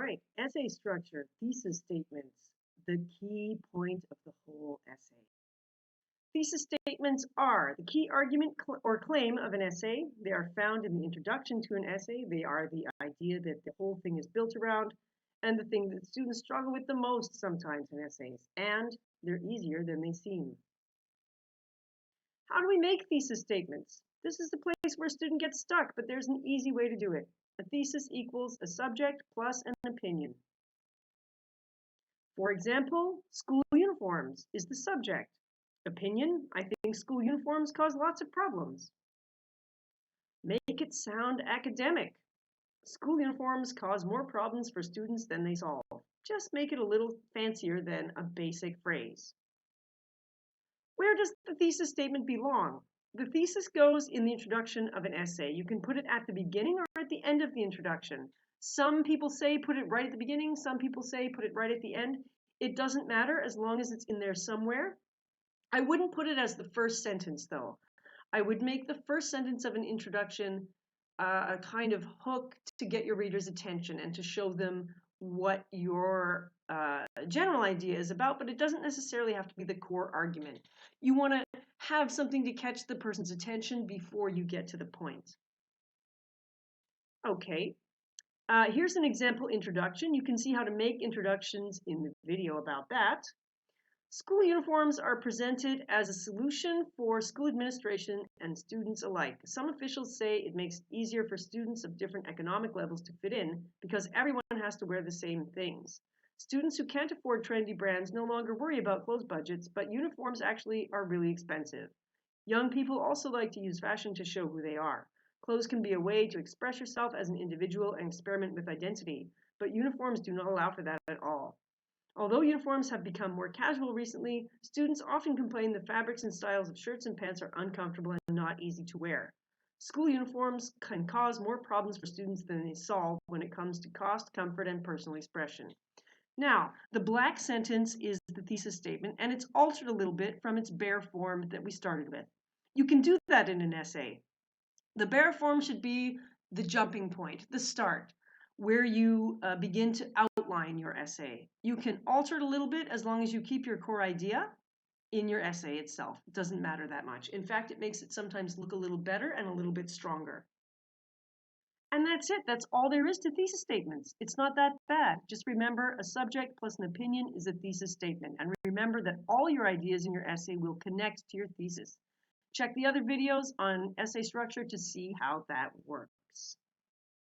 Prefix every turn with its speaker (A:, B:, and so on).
A: right, essay structure, thesis statements, the key point of the whole essay. Thesis statements are the key argument or claim of an essay. They are found in the introduction to an essay. They are the idea that the whole thing is built around and the thing that students struggle with the most sometimes in essays. And they're easier than they seem. How do we make thesis statements? This is the place where a student gets stuck, but there's an easy way to do it. A thesis equals a subject plus an opinion. For example, school uniforms is the subject. Opinion, I think school uniforms cause lots of problems. Make it sound academic. School uniforms cause more problems for students than they solve. Just make it a little fancier than a basic phrase. Where does the thesis statement belong? The thesis goes in the introduction of an essay. You can put it at the beginning or at the end of the introduction. Some people say put it right at the beginning. Some people say put it right at the end. It doesn't matter as long as it's in there somewhere. I wouldn't put it as the first sentence, though. I would make the first sentence of an introduction a kind of hook to get your reader's attention and to show them what your general idea is about, but it doesn't necessarily have to be the core argument. You want to have something to catch the person's attention before you get to the point. Okay, here's an example introduction. You can see how to make introductions in the video about that. School uniforms are presented as a solution for school administration and students alike. Some officials say it makes it easier for students of different economic levels to fit in because everyone has to wear the same things. Students who can't afford trendy brands no longer worry about clothes budgets, but uniforms actually are really expensive. Young people also like to use fashion to show who they are. Clothes can be a way to express yourself as an individual and experiment with identity, but uniforms do not allow for that at all. Although uniforms have become more casual recently, students often complain the fabrics and styles of shirts and pants are uncomfortable and not easy to wear. School uniforms can cause more problems for students than they solve when it comes to cost, comfort, and personal expression. Now, the black sentence is the thesis statement, and it's altered a little bit from its bare form that we started with. You can do that in an essay. The bare form should be the jumping point, the start, where you begin to outline your essay. You can alter it a little bit as long as you keep your core idea in your essay itself. It doesn't matter that much. In fact, it makes it sometimes look a little better and a little bit stronger. And that's it. That's all there is to thesis statements. It's not that bad. Just remember a subject plus an opinion is a thesis statement. And remember that all your ideas in your essay will connect to your thesis. Check the other videos on essay structure to see how that works.